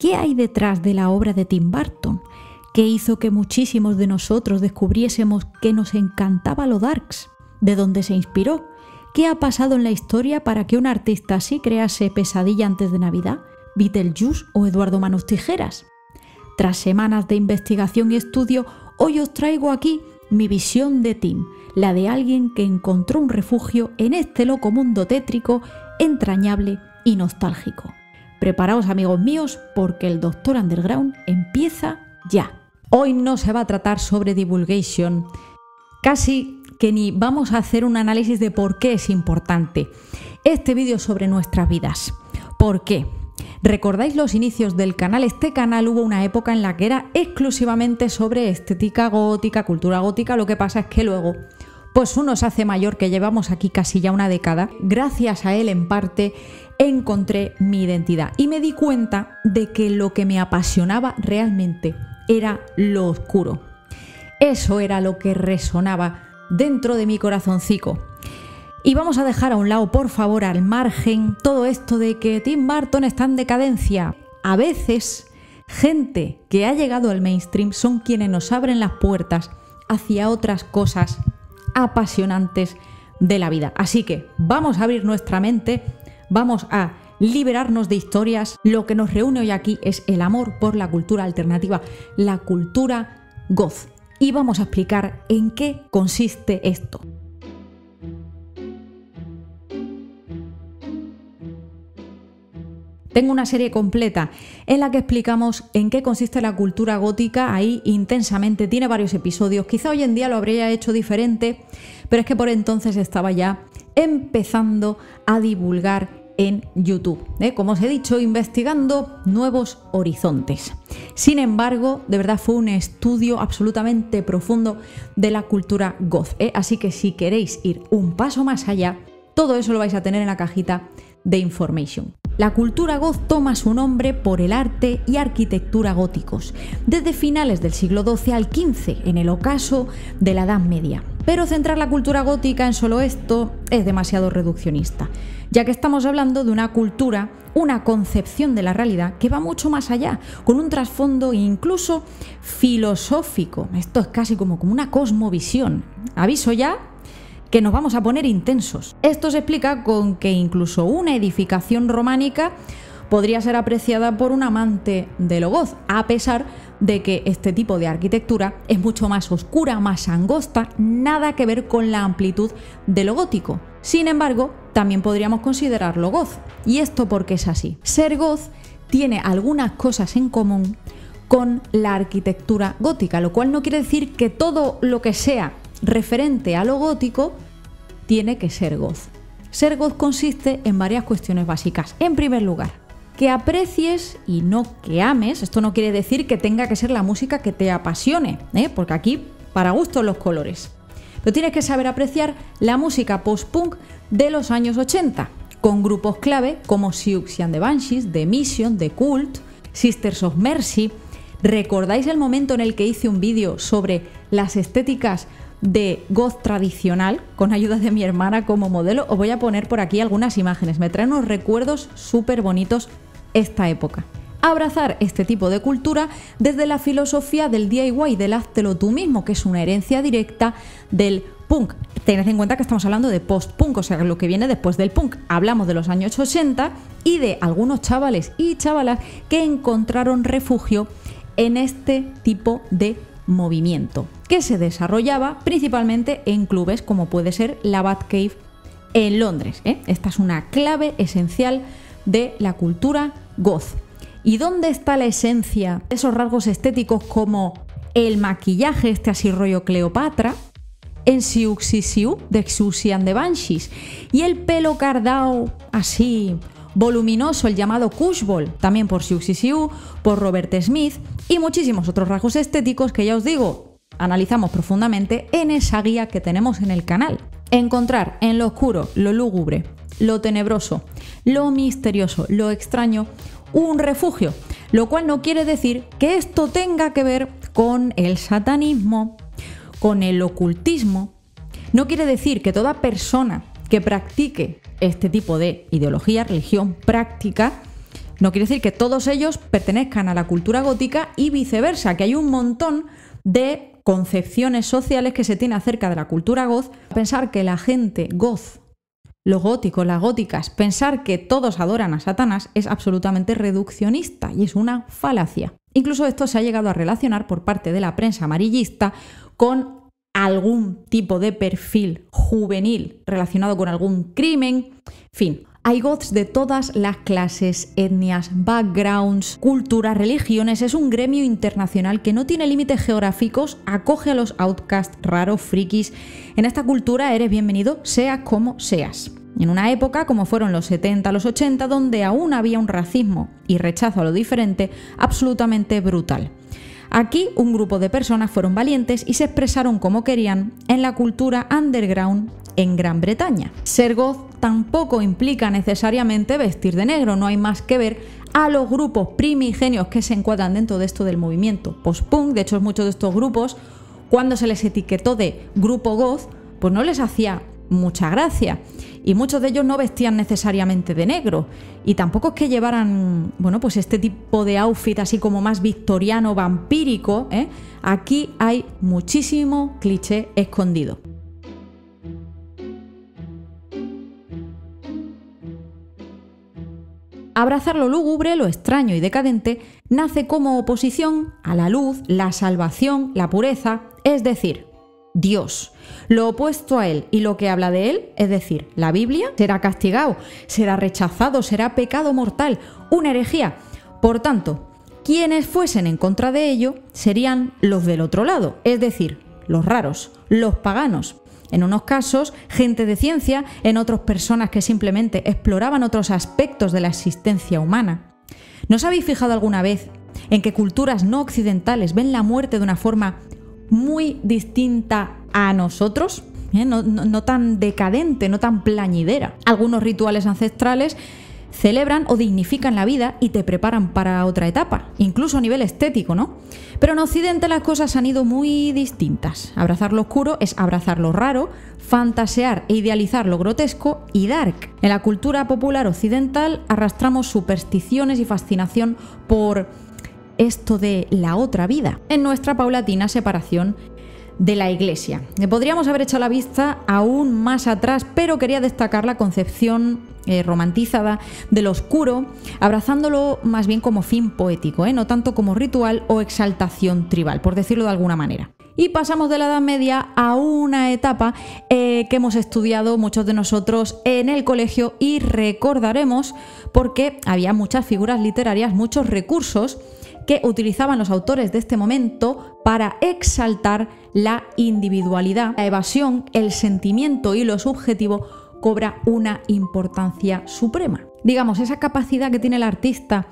¿Qué hay detrás de la obra de Tim Burton? ¿Qué hizo que muchísimos de nosotros descubriésemos que nos encantaba lo darks? ¿De dónde se inspiró? ¿Qué ha pasado en la historia para que un artista así crease Pesadilla antes de Navidad, Beetlejuice o Eduardo Manos Tijeras? Tras semanas de investigación y estudio, hoy os traigo aquí mi visión de Tim, la de alguien que encontró un refugio en este loco mundo tétrico, entrañable y nostálgico. Preparaos, amigos míos, porque el Doctor Underground empieza ya. Hoy no se va a tratar sobre divulgation, casi que ni vamos a hacer un análisis de por qué es importante este vídeo sobre nuestras vidas. ¿Por qué? ¿Recordáis los inicios del canal? Este canal hubo una época en la que era exclusivamente sobre estética gótica, cultura gótica. Lo que pasa es que luego, pues uno se hace mayor, que llevamos aquí casi ya una década. Gracias a él, en parte, encontré mi identidad y me di cuenta de que lo que me apasionaba realmente era lo oscuro. Eso era lo que resonaba dentro de mi corazoncico. Y vamos a dejar a un lado, por favor, al margen, todo esto de que Tim Burton está en decadencia. A veces, gente que ha llegado al mainstream son quienes nos abren las puertas hacia otras cosas apasionantes de la vida. Así que vamos a abrir nuestra mente, vamos a liberarnos de historias. Lo que nos reúne hoy aquí es el amor por la cultura alternativa, la cultura goth. Y vamos a explicar en qué consiste esto. Tengo una serie completa en la que explicamos en qué consiste la cultura gótica, ahí intensamente, tiene varios episodios. Quizá hoy en día lo habría hecho diferente, pero es que por entonces estaba ya empezando a divulgar en YouTube, como os he dicho, investigando nuevos horizontes. Sin embargo, de verdad fue un estudio absolutamente profundo de la cultura goth, así que si queréis ir un paso más allá, todo eso lo vais a tener en la cajita de information. La cultura goth toma su nombre por el arte y arquitectura góticos, desde finales del siglo XII al XV, en el ocaso de la Edad Media. Pero centrar la cultura gótica en solo esto es demasiado reduccionista, ya que estamos hablando de una cultura, una concepción de la realidad que va mucho más allá, con un trasfondo incluso filosófico. Esto es casi como una cosmovisión. Aviso ya que nos vamos a poner intensos. Esto se explica con que incluso una edificación románica podría ser apreciada por un amante de lo goth, a pesar de que este tipo de arquitectura es mucho más oscura, más angosta, nada que ver con la amplitud de lo gótico. Sin embargo, también podríamos considerarlo goth. ¿Y esto por qué es así? Ser goth tiene algunas cosas en común con la arquitectura gótica, lo cual no quiere decir que todo lo que sea referente a lo gótico tiene que ser goth. Ser goth consiste en varias cuestiones básicas. En primer lugar, que aprecies y no que ames. Esto no quiere decir que tenga que ser la música que te apasione, porque aquí para gustos los colores. Pero tienes que saber apreciar la música post-punk de los años 80, con grupos clave como Siouxsie and the Banshees, The Mission, The Cult, Sisters of Mercy. ¿Recordáis el momento en el que hice un vídeo sobre las estéticas de goth tradicional, con ayuda de mi hermana como modelo? Os voy a poner por aquí algunas imágenes. Me traen unos recuerdos súper bonitos esta época. Abrazar este tipo de cultura desde la filosofía del DIY, del háztelo tú mismo, que es una herencia directa del punk. Tened en cuenta que estamos hablando de post-punk, o sea, lo que viene después del punk. Hablamos de los años 80 y de algunos chavales y chavalas que encontraron refugio en este tipo de movimiento, que se desarrollaba principalmente en clubes como puede ser la Batcave en Londres. Esta es una clave esencial de la cultura goth. ¿Y dónde está la esencia de esos rasgos estéticos como el maquillaje, este así rollo Cleopatra, en Siouxsie Sioux de Siouxsie and the Banshees, y el pelo cardao así voluminoso, el llamado Kush Ball, también por Siouxsie Sioux, por Robert Smith, y muchísimos otros rasgos estéticos que ya os digo, analizamos profundamente en esa guía que tenemos en el canal. Encontrar en lo oscuro, lo lúgubre, lo tenebroso, lo misterioso, lo extraño, un refugio, lo cual no quiere decir que esto tenga que ver con el satanismo, con el ocultismo. No quiere decir que toda persona que practique este tipo de ideología, religión, práctica, No quiere decir que todos ellos pertenezcan a la cultura gótica y viceversa, que hay un montón de concepciones sociales que se tiene acerca de la cultura goth. Pensar que la gente goth, los góticos, las góticas, pensar que todos adoran a Satanás es absolutamente reduccionista y es una falacia. Incluso esto se ha llegado a relacionar por parte de la prensa amarillista con algún tipo de perfil juvenil relacionado con algún crimen. En fin, hay goths de todas las clases, etnias, backgrounds, culturas, religiones. Es un gremio internacional que no tiene límites geográficos, acoge a los outcasts, raros, frikis. En esta cultura eres bienvenido, seas como seas. En una época, como fueron los 70, los 80, donde aún había un racismo y rechazo a lo diferente absolutamente brutal. Aquí un grupo de personas fueron valientes y se expresaron como querían en la cultura underground en Gran Bretaña. Ser goth tampoco implica necesariamente vestir de negro, no hay más que ver a los grupos primigenios que se encuadran dentro de esto del movimiento post-punk. De hecho, muchos de estos grupos, cuando se les etiquetó de grupo goth, pues no les hacía mucha gracia. Y muchos de ellos no vestían necesariamente de negro. Y tampoco es que llevaran, bueno, pues este tipo de outfit así como más victoriano, vampírico, ¿eh? Aquí hay muchísimo cliché escondido. Abrazar lo lúgubre, lo extraño y decadente nace como oposición a la luz, la salvación, la pureza, es decir, Dios. Lo opuesto a él y lo que habla de él, es decir, la Biblia, será castigado, será rechazado, será pecado mortal, una herejía. Por tanto, quienes fuesen en contra de ello serían los del otro lado, es decir, los raros, los paganos. En unos casos, gente de ciencia, en otros personas que simplemente exploraban otros aspectos de la existencia humana. ¿No os habéis fijado alguna vez en que culturas no occidentales ven la muerte de una forma muy distinta a nosotros? No tan decadente, no tan plañidera. Algunos rituales ancestrales celebran o dignifican la vida y te preparan para otra etapa, incluso a nivel estético, ¿no? Pero en Occidente las cosas han ido muy distintas. Abrazar lo oscuro es abrazar lo raro, fantasear e idealizar lo grotesco y dark. En la cultura popular occidental arrastramos supersticiones y fascinación por esto de la otra vida, en nuestra paulatina separación de la Iglesia. Podríamos haber echado la vista aún más atrás, pero quería destacar la concepción romantizada del oscuro, abrazándolo más bien como fin poético, no tanto como ritual o exaltación tribal, por decirlo de alguna manera. Y pasamos de la Edad Media a una etapa que hemos estudiado muchos de nosotros en el colegio y recordaremos porque había muchas figuras literarias, muchos recursos que utilizaban los autores de este momento para exaltar la individualidad. La evasión, el sentimiento y lo subjetivo cobra una importancia suprema. Digamos, esa capacidad que tiene el artista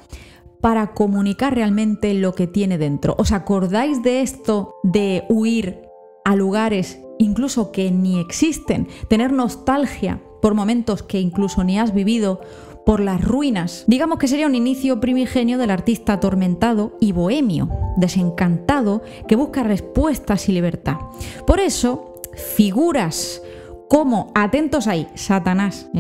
para comunicar realmente lo que tiene dentro. ¿Os acordáis de esto de huir a lugares incluso que ni existen? Tener nostalgia por momentos que incluso ni has vivido, por las ruinas. Digamos que sería un inicio primigenio del artista atormentado y bohemio, desencantado, que busca respuestas y libertad. Por eso, figuras como, atentos ahí, Satanás,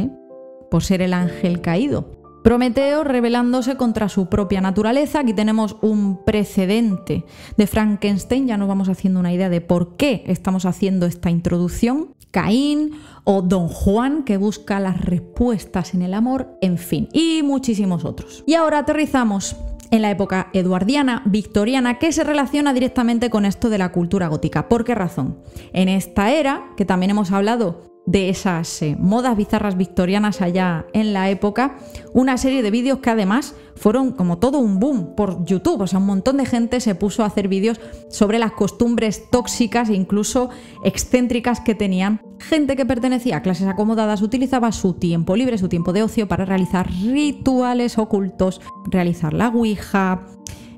por ser el ángel caído, Prometeo rebelándose contra su propia naturaleza. Aquí tenemos un precedente de Frankenstein, ya nos vamos haciendo una idea de por qué estamos haciendo esta introducción. Caín o Don Juan, que busca las respuestas en el amor, en fin, y muchísimos otros. Y ahora aterrizamos en la época eduardiana, victoriana, que se relaciona directamente con esto de la cultura gótica. ¿Por qué razón? En esta era, que también hemos hablado de esas modas bizarras victorianas allá en la época, una serie de vídeos que además fueron como todo un boom por YouTube. O sea, un montón de gente se puso a hacer vídeos sobre las costumbres tóxicas e incluso excéntricas que tenían gente que pertenecía a clases acomodadas, utilizaba su tiempo libre, su tiempo de ocio para realizar rituales ocultos, realizar la ouija,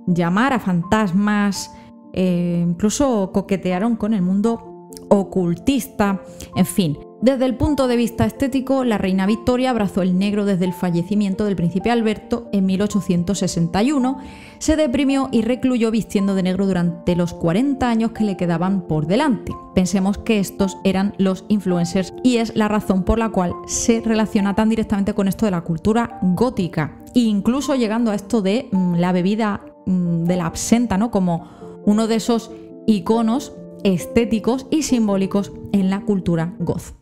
llamar a fantasmas, incluso coquetearon con el mundo ocultista, en fin. Desde el punto de vista estético, la reina Victoria abrazó el negro desde el fallecimiento del príncipe Alberto en 1861, se deprimió y recluyó vistiendo de negro durante los 40 años que le quedaban por delante. Pensemos que estos eran los influencers y es la razón por la cual se relaciona tan directamente con esto de la cultura gótica. incluso llegando a esto de la bebida de la absenta, ¿no? Como uno de esos iconos estéticos y simbólicos en la cultura goth.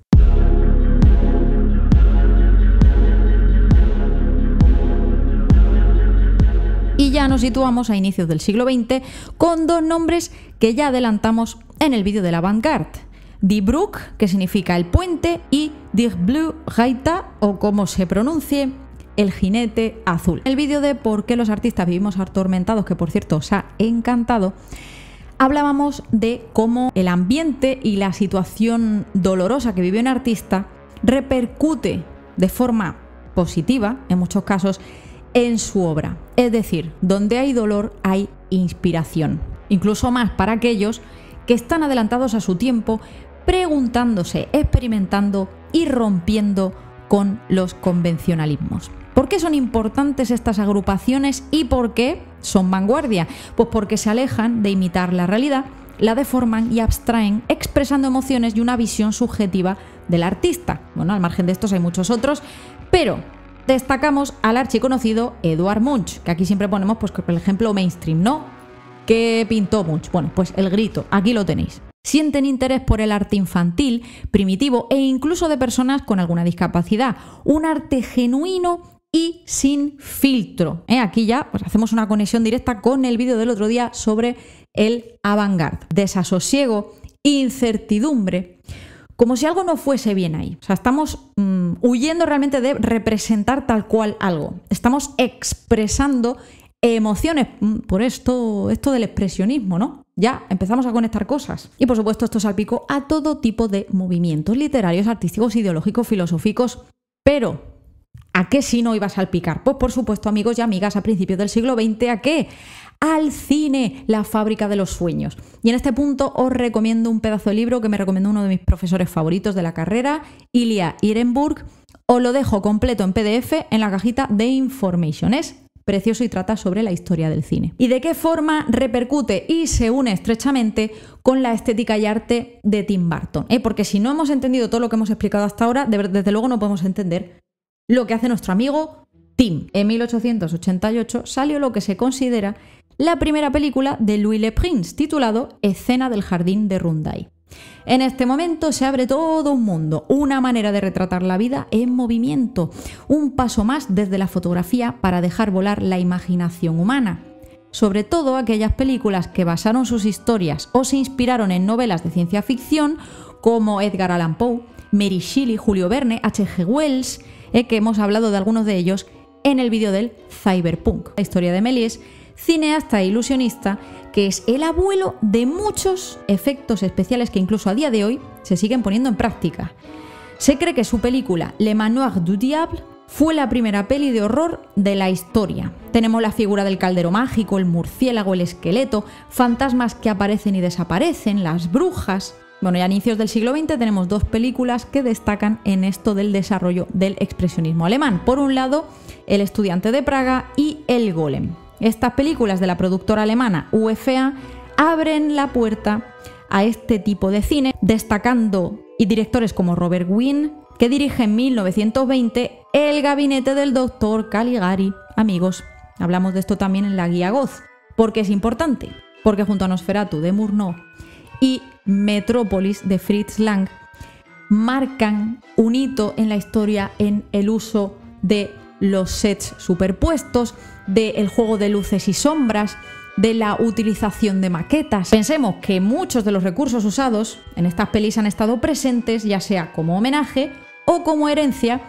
Y ya nos situamos a inicios del siglo XX con dos nombres que ya adelantamos en el vídeo de la Avant-Garde. Die Brücke, que significa el puente, y Der Blue Reiter, o como se pronuncie, el jinete azul. En el vídeo de por qué los artistas vivimos atormentados, que por cierto os ha encantado, hablábamos de cómo el ambiente y la situación dolorosa que vive un artista repercute de forma positiva, en muchos casos, en su obra. Es decir, donde hay dolor hay inspiración. Incluso más para aquellos que están adelantados a su tiempo, preguntándose, experimentando y rompiendo con los convencionalismos. ¿Por qué son importantes estas agrupaciones y por qué son vanguardia? Pues porque se alejan de imitar la realidad, la deforman y abstraen, expresando emociones y una visión subjetiva del artista. Bueno, al margen de estos hay muchos otros, pero destacamos al archiconocido Edvard Munch, que aquí siempre ponemos, pues, por ejemplo, mainstream, ¿no? ¿Qué pintó Munch? Bueno, pues El Grito, aquí lo tenéis. Sienten interés por el arte infantil, primitivo e incluso de personas con alguna discapacidad. Un arte genuino y sin filtro. Aquí ya pues hacemos una conexión directa con el vídeo del otro día sobre el avant-garde. Desasosiego, incertidumbre, como si algo no fuese bien ahí. O sea, estamos huyendo realmente de representar tal cual algo. Estamos expresando emociones. Por esto del expresionismo, ¿no? Ya empezamos a conectar cosas. Y por supuesto esto salpicó a todo tipo de movimientos literarios, artísticos, ideológicos, filosóficos. Pero ¿a qué sí no iba a salpicar? Pues por supuesto, amigos y amigas, a principios del siglo XX, ¿a qué? Al cine, la fábrica de los sueños. Y en este punto os recomiendo un pedazo de libro que me recomendó uno de mis profesores favoritos de la carrera, Ilya Ehrenburg. Os lo dejo completo en PDF en la cajita de Information. Es precioso y trata sobre la historia del cine. ¿Y de qué forma repercute y se une estrechamente con la estética y arte de Tim Burton? Porque si no hemos entendido todo lo que hemos explicado hasta ahora, desde luego no podemos entender lo que hace nuestro amigo Tim. En 1888 salió lo que se considera la primera película de Louis Le Prince, titulado Escena del jardín de Rondaille. En este momento se abre todo un mundo, una manera de retratar la vida en movimiento, un paso más desde la fotografía para dejar volar la imaginación humana. Sobre todo aquellas películas que basaron sus historias o se inspiraron en novelas de ciencia ficción como Edgar Allan Poe, Mary Shelley, Julio Verne, H.G. Wells, que hemos hablado de algunos de ellos en el vídeo del Cyberpunk. La historia de Méliès, cineasta e ilusionista, que es el abuelo de muchos efectos especiales que incluso a día de hoy se siguen poniendo en práctica. Se cree que su película Le Manoir du Diable fue la primera peli de horror de la historia. Tenemos la figura del caldero mágico, el murciélago, el esqueleto, fantasmas que aparecen y desaparecen, las brujas. Bueno, y a inicios del siglo XX tenemos dos películas que destacan en esto del desarrollo del expresionismo alemán. Por un lado, El estudiante de Praga y El Golem. Estas películas de la productora alemana UFA abren la puerta a este tipo de cine, destacando y directores como Robert Wiene, que dirige en 1920 El gabinete del Dr. Caligari. Amigos, hablamos de esto también en la guía Goth. ¿Por qué es importante? Porque junto a Nosferatu de Murnau y Metrópolis de Fritz Lang marcan un hito en la historia en el uso de los sets superpuestos, del juego de luces y sombras, de la utilización de maquetas. Pensemos que muchos de los recursos usados en estas pelis han estado presentes, ya sea como homenaje o como herencia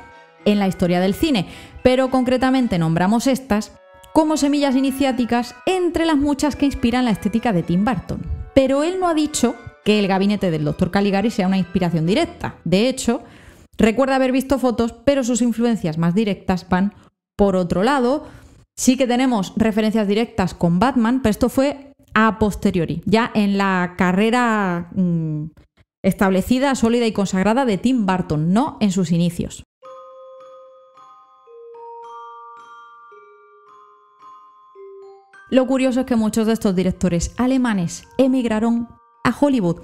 en la historia del cine, pero concretamente nombramos estas como semillas iniciáticas entre las muchas que inspiran la estética de Tim Burton. Pero él no ha dicho que el gabinete del Dr. Caligari sea una inspiración directa. De hecho, recuerda haber visto fotos, pero sus influencias más directas van por otro lado. Sí que tenemos referencias directas con Batman, pero esto fue a posteriori, ya en la carrera establecida, sólida y consagrada de Tim Burton, no en sus inicios. Lo curioso es que muchos de estos directores alemanes emigraron a Hollywood,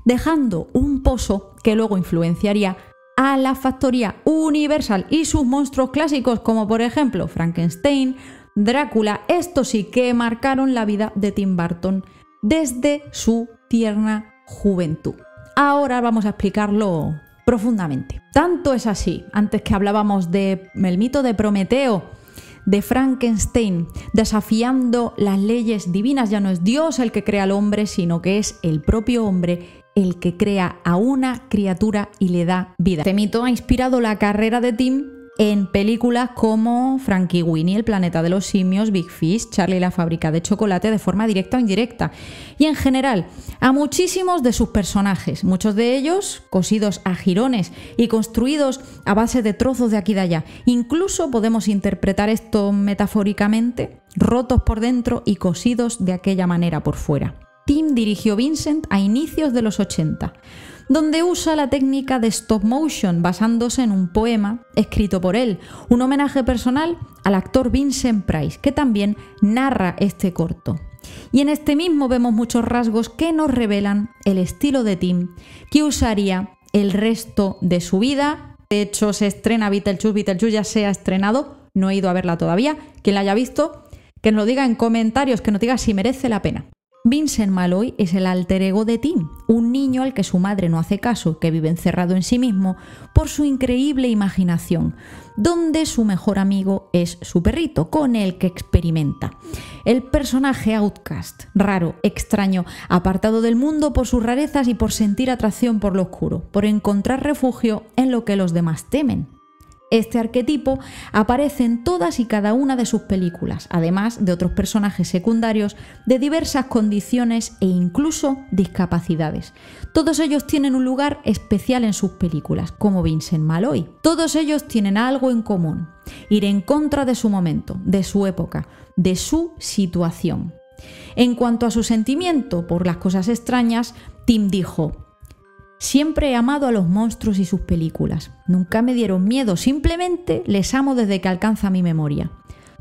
dejando un pozo que luego influenciaría a la factoría Universal y sus monstruos clásicos, como por ejemplo Frankenstein, Drácula. Estos sí que marcaron la vida de Tim Burton desde su tierna juventud. Ahora vamos a explicarlo profundamente. Tanto es así, antes que hablábamos del mito de Prometeo, de Frankenstein, desafiando las leyes divinas. Ya no es Dios el que crea al hombre, sino que es el propio hombre el que crea a una criatura y le da vida. Este mito ha inspirado la carrera de Tim en películas como Frankie Winnie, El planeta de los simios, Big Fish, Charlie y la fábrica de chocolate, de forma directa o indirecta. Y en general, a muchísimos de sus personajes, muchos de ellos cosidos a jirones y construidos a base de trozos de aquí y de allá. Incluso podemos interpretar esto metafóricamente, rotos por dentro y cosidos de aquella manera por fuera. Tim dirigió Vincent a inicios de los 80, donde usa la técnica de stop motion basándose en un poema escrito por él, un homenaje personal al actor Vincent Price, que también narra este corto. Y en este mismo vemos muchos rasgos que nos revelan el estilo de Tim, que usaría el resto de su vida. De hecho, se estrena Beetlejuice ya se ha estrenado, no he ido a verla todavía. Quien la haya visto, que nos lo diga en comentarios, que nos diga si merece la pena. Vincent Malloy es el alter ego de Tim, un niño al que su madre no hace caso, que vive encerrado en sí mismo por su increíble imaginación, donde su mejor amigo es su perrito, con el que experimenta. El personaje outcast, raro, extraño, apartado del mundo por sus rarezas y por sentir atracción por lo oscuro, por encontrar refugio en lo que los demás temen. Este arquetipo aparece en todas y cada una de sus películas, además de otros personajes secundarios de diversas condiciones e incluso discapacidades. Todos ellos tienen un lugar especial en sus películas, como Vincent Malloy. Todos ellos tienen algo en común: ir en contra de su momento, de su época, de su situación. En cuanto a su sentimiento por las cosas extrañas, Tim dijo: siempre he amado a los monstruos y sus películas. Nunca me dieron miedo, simplemente les amo desde que alcanza mi memoria.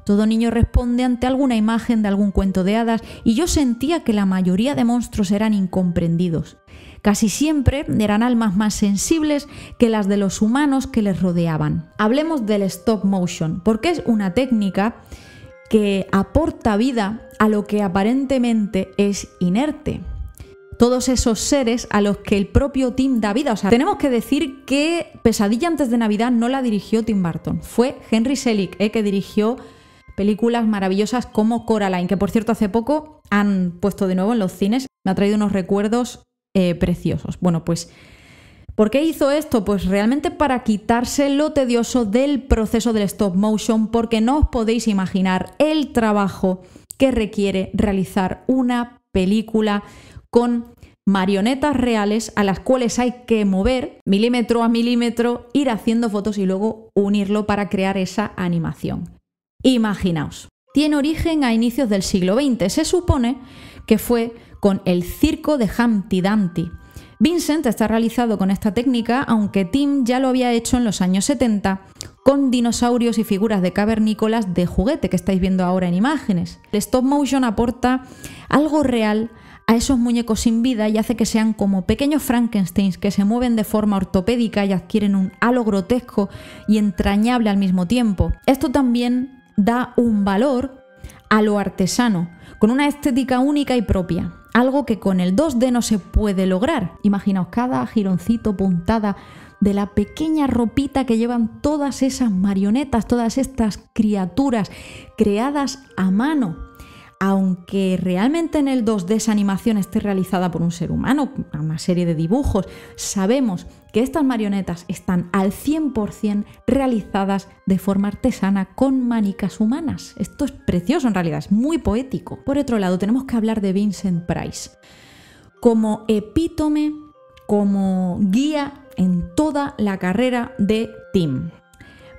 Todo niño responde ante alguna imagen de algún cuento de hadas y yo sentía que la mayoría de monstruos eran incomprendidos. Casi siempre eran almas más sensibles que las de los humanos que les rodeaban. Hablemos del stop motion, porque es una técnica que aporta vida a lo que aparentemente es inerte. Todos esos seres a los que el propio Tim da vida. O sea, tenemos que decir que Pesadilla antes de Navidad no la dirigió Tim Burton. Fue Henry Selick, que dirigió películas maravillosas como Coraline, que por cierto hace poco han puesto de nuevo en los cines. Me ha traído unos recuerdos preciosos. Bueno, pues, ¿por qué hizo esto? Pues realmente para quitarse lo tedioso del proceso del stop motion, porque no os podéis imaginar el trabajo que requiere realizar una película con marionetas reales a las cuales hay que mover milímetro a milímetro, ir haciendo fotos y luego unirlo para crear esa animación. Imaginaos, tiene origen a inicios del siglo XX. Se supone que fue con el circo de Humpty Dumpty. Vincent está realizado con esta técnica, aunque Tim ya lo había hecho en los años 70 con dinosaurios y figuras de cavernícolas de juguete que estáis viendo ahora en imágenes. El stop motion aporta algo real a esos muñecos sin vida y hace que sean como pequeños Frankensteins que se mueven de forma ortopédica y adquieren un halo grotesco y entrañable al mismo tiempo. Esto también da un valor a lo artesano, con una estética única y propia, algo que con el 2D no se puede lograr. Imaginaos cada gironcito, puntada de la pequeña ropita que llevan todas esas marionetas, todas estas criaturas creadas a mano. Aunque realmente en el 2D esa animación esté realizada por un ser humano, una serie de dibujos, sabemos que estas marionetas están al 100% realizadas de forma artesana con manicas humanas. Esto es precioso en realidad, es muy poético. Por otro lado, tenemos que hablar de Vincent Price como epítome, como guía en toda la carrera de Tim.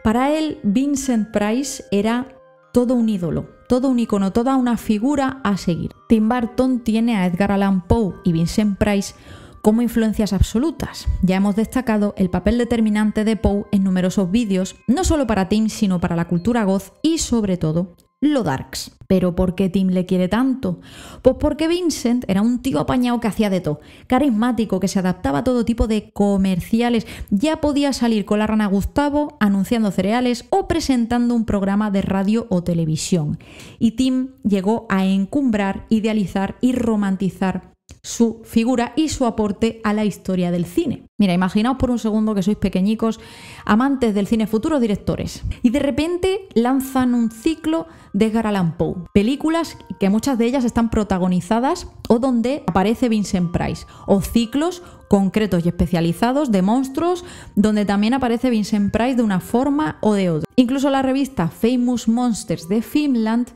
Para él, Vincent Price era todo un ídolo, todo un icono, toda una figura a seguir. Tim Burton tiene a Edgar Allan Poe y Vincent Price como influencias absolutas. Ya hemos destacado el papel determinante de Poe en numerosos vídeos, no solo para Tim, sino para la cultura goth y sobre todo lo darks. ¿Pero por qué Tim le quiere tanto? Pues porque Vincent era un tío apañado que hacía de todo, carismático, que se adaptaba a todo tipo de comerciales, ya podía salir con la rana Gustavo anunciando cereales o presentando un programa de radio o televisión. Y Tim llegó a encumbrar, idealizar y romantizar su figura y su aporte a la historia del cine. Mira, imaginaos por un segundo que sois pequeñicos, amantes del cine, futuros directores, y de repente lanzan un ciclo de Edgar Allan Poe. Películas que muchas de ellas están protagonizadas o donde aparece Vincent Price, o ciclos concretos y especializados de monstruos donde también aparece Vincent Price de una forma o de otra. Incluso la revista Famous Monsters de Filmland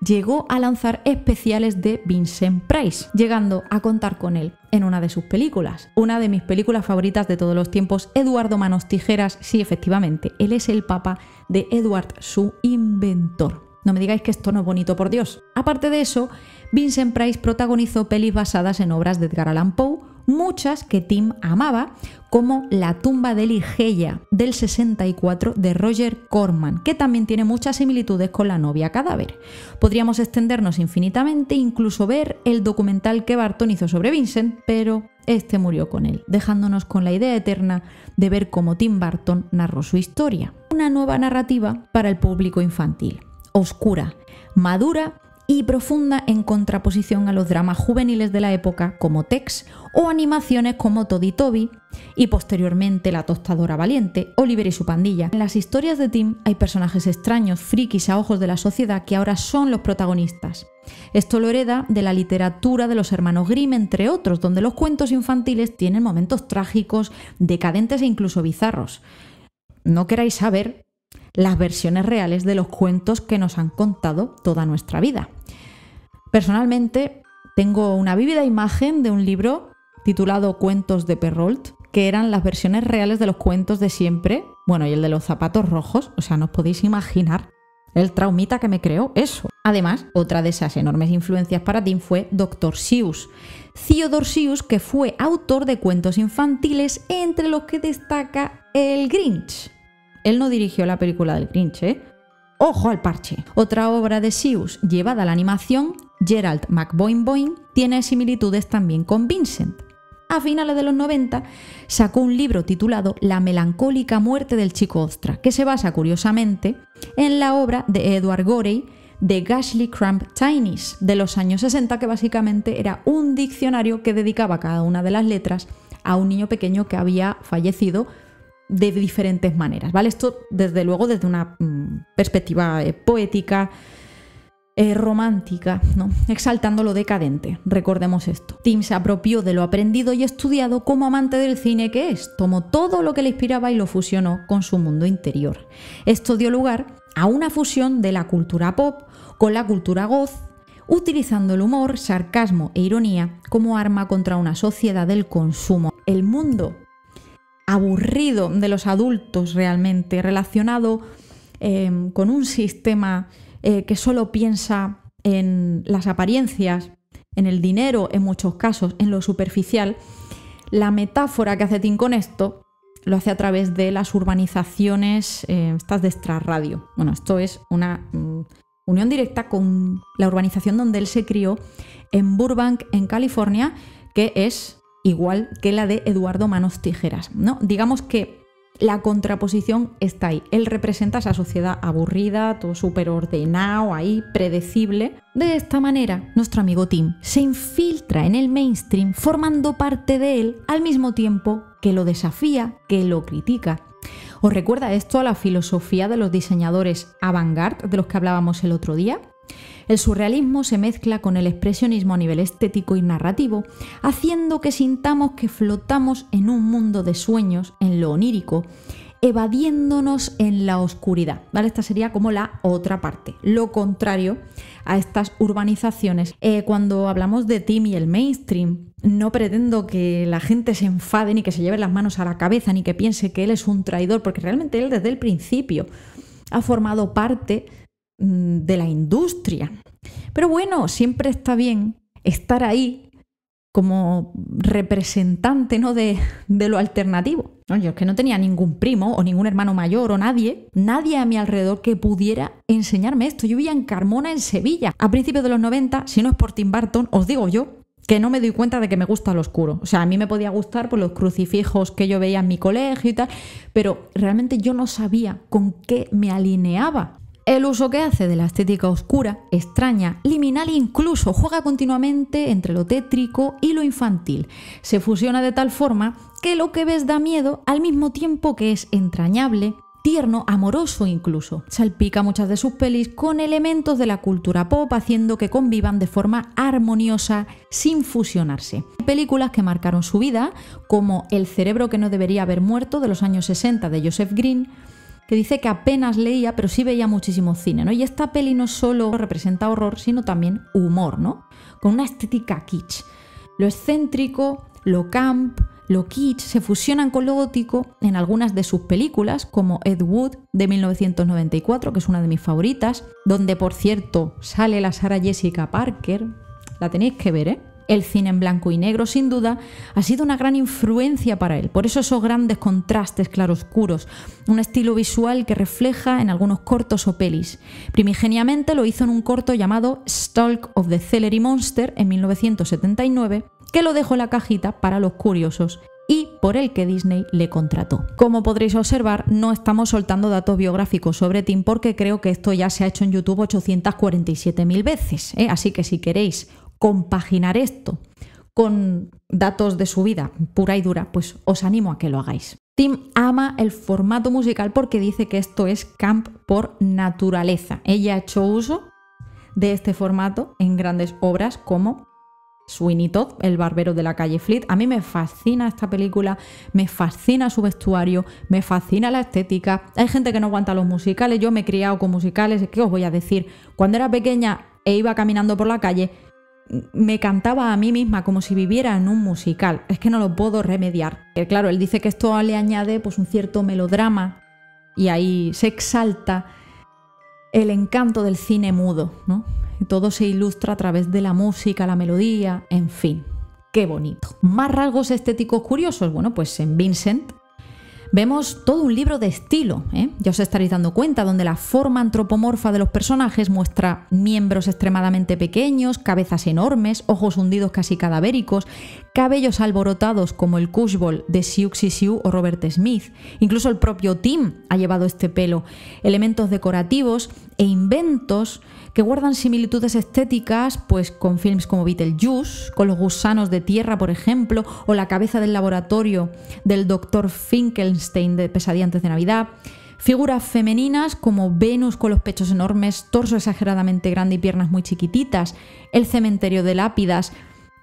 llegó a lanzar especiales de Vincent Price, llegando a contar con él en una de sus películas. Una de mis películas favoritas de todos los tiempos, Eduardo Manos Tijeras. Sí, efectivamente, él es el papá de Edward, su inventor. No me digáis que esto no es bonito, por Dios. Aparte de eso, Vincent Price protagonizó pelis basadas en obras de Edgar Allan Poe, muchas que Tim amaba, como La tumba de Ligeia del 64 de Roger Corman, que también tiene muchas similitudes con La novia cadáver. Podríamos extendernos infinitamente, incluso ver el documental que Barton hizo sobre Vincent, pero este murió con él, dejándonos con la idea eterna de ver cómo Tim Burton narró su historia. Una nueva narrativa para el público infantil, oscura, madura y profunda en contraposición a los dramas juveniles de la época como Tex o animaciones como Todd y Toby y posteriormente La tostadora valiente, Oliver y su pandilla. En las historias de Tim hay personajes extraños, frikis a ojos de la sociedad que ahora son los protagonistas. Esto lo hereda de la literatura de los hermanos Grimm, entre otros, donde los cuentos infantiles tienen momentos trágicos, decadentes e incluso bizarros. No queráis saber las versiones reales de los cuentos que nos han contado toda nuestra vida. Personalmente, tengo una vívida imagen de un libro titulado Cuentos de Perrault, que eran las versiones reales de los cuentos de siempre, bueno, y el de los zapatos rojos, o sea, no os podéis imaginar el traumita que me creó eso. Además, otra de esas enormes influencias para Tim fue Dr. Seuss. Theodore Seuss, que fue autor de cuentos infantiles, entre los que destaca El Grinch. Él no dirigió la película del Grinch, ¿eh? ¡Ojo al parche! Otra obra de Seuss llevada a la animación, Gerald McBoing, tiene similitudes también con Vincent. A finales de los 90 sacó un libro titulado La melancólica muerte del chico ostra, que se basa curiosamente en la obra de Edward Gorey de Ghastly Crumb Tinies de los años 60, que básicamente era un diccionario que dedicaba cada una de las letras a un niño pequeño que había fallecido de diferentes maneras, ¿vale? Esto, desde luego, desde una perspectiva poética, romántica, ¿no? Exaltando lo decadente. Recordemos esto. Tim se apropió de lo aprendido y estudiado como amante del cine que es. Tomó todo lo que le inspiraba y lo fusionó con su mundo interior. Esto dio lugar a una fusión de la cultura pop con la cultura goth, utilizando el humor, sarcasmo e ironía como arma contra una sociedad del consumo. El mundo aburrido de los adultos realmente, relacionado con un sistema que solo piensa en las apariencias, en el dinero en muchos casos, en lo superficial. La metáfora que hace Tim con esto lo hace a través de las urbanizaciones estas de extrarradio. Bueno, esto es una unión directa con la urbanización donde él se crió en Burbank, en California, que es igual que la de Eduardo Manos Tijeras, ¿no? Digamos que la contraposición está ahí. Él representa esa sociedad aburrida, todo súper ordenado, ahí, predecible. De esta manera, nuestro amigo Tim se infiltra en el mainstream, formando parte de él al mismo tiempo que lo desafía, que lo critica. ¿Os recuerda esto a la filosofía de los diseñadores avant-garde de los que hablábamos el otro día? El surrealismo se mezcla con el expresionismo a nivel estético y narrativo, haciendo que sintamos que flotamos en un mundo de sueños, en lo onírico, evadiéndonos en la oscuridad, ¿vale? Esta sería como la otra parte, lo contrario a estas urbanizaciones. Cuando hablamos de Tim y el mainstream, no pretendo que la gente se enfade ni que se lleve las manos a la cabeza ni que piense que él es un traidor, porque realmente él desde el principio ha formado parte de la industria. Pero bueno, siempre está bien estar ahí como representante, ¿no?, de lo alternativo. No, yo es que no tenía ningún primo o ningún hermano mayor o nadie a mi alrededor que pudiera enseñarme esto. Yo vivía en Carmona, en Sevilla, a principios de los 90, si no es por Tim Burton, os digo yo que no me doy cuenta de que me gusta lo oscuro. O sea, a mí me podía gustar por los crucifijos que yo veía en mi colegio y tal, pero realmente yo no sabía con qué me alineaba. El uso que hace de la estética oscura, extraña, liminal e incluso juega continuamente entre lo tétrico y lo infantil. Se fusiona de tal forma que lo que ves da miedo al mismo tiempo que es entrañable, tierno, amoroso incluso. Salpica muchas de sus pelis con elementos de la cultura pop, haciendo que convivan de forma armoniosa sin fusionarse. Películas que marcaron su vida, como El cerebro que no debería haber muerto de los años 60 de Joseph Green, que dice que apenas leía, pero sí veía muchísimo cine, ¿no? Y esta peli no solo representa horror, sino también humor, ¿no? Con una estética kitsch. Lo excéntrico, lo camp, lo kitsch se fusionan con lo gótico en algunas de sus películas, como Ed Wood de 1994, que es una de mis favoritas, donde, por cierto, sale la Sarah Jessica Parker. La tenéis que ver, ¿eh? El cine en blanco y negro, sin duda, ha sido una gran influencia para él. Por eso esos grandes contrastes claroscuros, un estilo visual que refleja en algunos cortos o pelis. Primigeniamente lo hizo en un corto llamado Stalk of the Celery Monster en 1979, que lo dejó en la cajita para los curiosos y por el que Disney le contrató. Como podréis observar, no estamos soltando datos biográficos sobre Tim porque creo que esto ya se ha hecho en YouTube 847.000 veces, ¿eh? Así que si queréis compaginar esto con datos de su vida pura y dura, pues os animo a que lo hagáis. Tim ama el formato musical porque dice que esto es camp por naturaleza. Ella ha hecho uso de este formato en grandes obras como Sweeney Todd, el barbero de la calle Fleet. A mí me fascina esta película, me fascina su vestuario, me fascina la estética. Hay gente que no aguanta los musicales, yo me he criado con musicales. ¿Qué os voy a decir? Cuando era pequeña e iba caminando por la calle, me cantaba a mí misma como si viviera en un musical. Es que no lo puedo remediar. Claro, él dice que esto le añade pues un cierto melodrama y ahí se exalta el encanto del cine mudo, ¿no? Y todo se ilustra a través de la música, la melodía, en fin. ¡Qué bonito! Más rasgos estéticos curiosos. Bueno, pues en Vincent vemos todo un libro de estilo, ¿eh? Ya os estaréis dando cuenta, donde la forma antropomorfa de los personajes muestra miembros extremadamente pequeños, cabezas enormes, ojos hundidos casi cadavéricos, cabellos alborotados como el Kush Ball de Siouxsie Sioux o Robert Smith. Incluso el propio Tim ha llevado este pelo. Elementos decorativos e inventos que guardan similitudes estéticas pues con films como Beetlejuice, con los gusanos de tierra, por ejemplo, o la cabeza del laboratorio del Dr. Finkelstein de Pesadilla antes de Navidad. Figuras femeninas como Venus con los pechos enormes, torso exageradamente grande y piernas muy chiquititas, el cementerio de lápidas.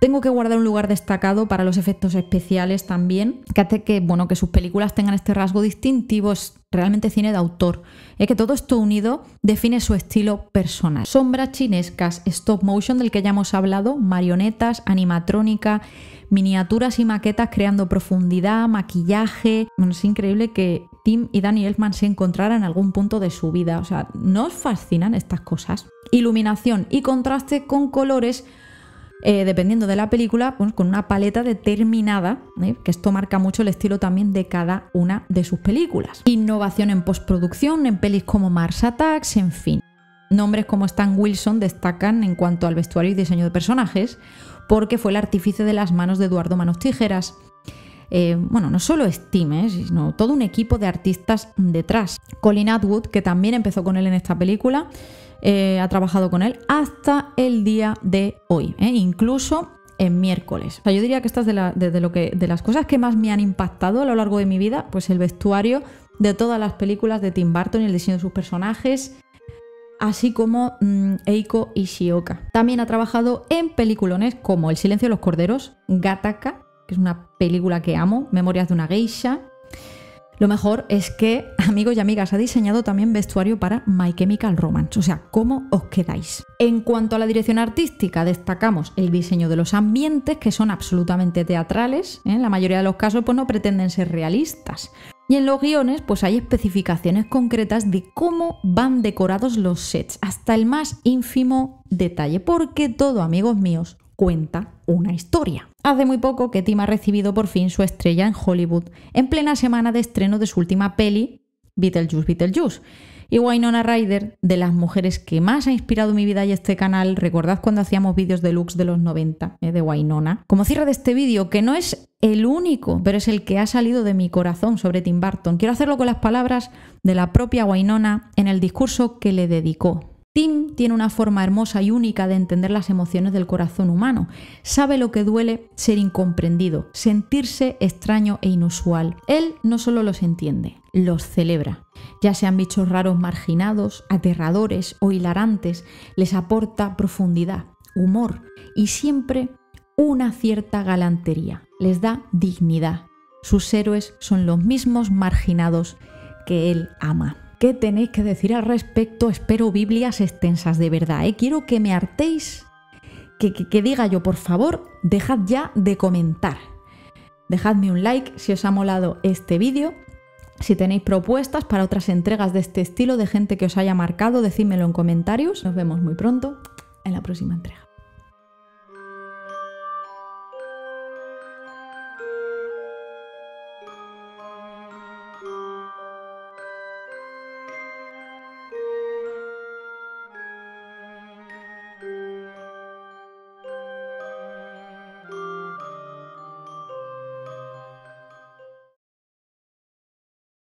Tengo que guardar un lugar destacado para los efectos especiales también, que hace que, bueno, que sus películas tengan este rasgo distintivo. Es realmente cine de autor. Es que todo esto unido define su estilo personal. Sombras chinescas, stop motion del que ya hemos hablado, marionetas, animatrónica, miniaturas y maquetas creando profundidad, maquillaje. Bueno, es increíble que Tim y Danny Elfman se encontraran en algún punto de su vida. O sea, ¿no os fascinan estas cosas? Iluminación y contraste con colores, dependiendo de la película, pues con una paleta determinada, que esto marca mucho el estilo también de cada una de sus películas. Innovación en postproducción, en pelis como Mars Attacks, en fin. Nombres como Stan Wilson destacan en cuanto al vestuario y diseño de personajes, porque fue el artífice de las manos de Eduardo Manos Tijeras. Bueno, no solo es Tim, sino todo un equipo de artistas detrás. Colin Atwood, que también empezó con él en esta película, ha trabajado con él hasta el día de hoy, incluso en miércoles. O sea, yo diría que estas de las cosas que más me han impactado a lo largo de mi vida, pues el vestuario de todas las películas de Tim Burton y el diseño de sus personajes, así como Eiko Ishioka. También ha trabajado en peliculones como El silencio de los corderos, Gattaca, que es una película que amo, Memorias de una geisha. Lo mejor es que, amigos y amigas, ha diseñado también vestuario para My Chemical Romance. O sea, ¿cómo os quedáis? En cuanto a la dirección artística, destacamos el diseño de los ambientes, que son absolutamente teatrales. En la mayoría de los casos pues no pretenden ser realistas. Y en los guiones pues hay especificaciones concretas de cómo van decorados los sets, hasta el más ínfimo detalle, porque todo, amigos míos, cuenta. una historia. Hace muy poco que Tim ha recibido por fin su estrella en Hollywood, en plena semana de estreno de su última peli, Beetlejuice, Beetlejuice. Y Winona Ryder, de las mujeres que más ha inspirado mi vida y este canal, recordad cuando hacíamos vídeos deluxe de los 90, de Winona. Como cierre de este vídeo, que no es el único, pero es el que ha salido de mi corazón sobre Tim Burton, quiero hacerlo con las palabras de la propia Winona en el discurso que le dedicó. Tim tiene una forma hermosa y única de entender las emociones del corazón humano. Sabe lo que duele ser incomprendido, sentirse extraño e inusual. Él no solo los entiende, los celebra. Ya sean bichos raros marginados, aterradores o hilarantes, les aporta profundidad, humor y siempre una cierta galantería. Les da dignidad. Sus héroes son los mismos marginados que él ama. ¿Qué tenéis que decir al respecto? Espero Biblias extensas, de verdad, ¿eh? Quiero que me hartéis, que diga yo, por favor, dejad ya de comentar. Dejadme un like si os ha molado este vídeo. Si tenéis propuestas para otras entregas de este estilo de gente que os haya marcado, decídmelo en comentarios. Nos vemos muy pronto en la próxima entrega.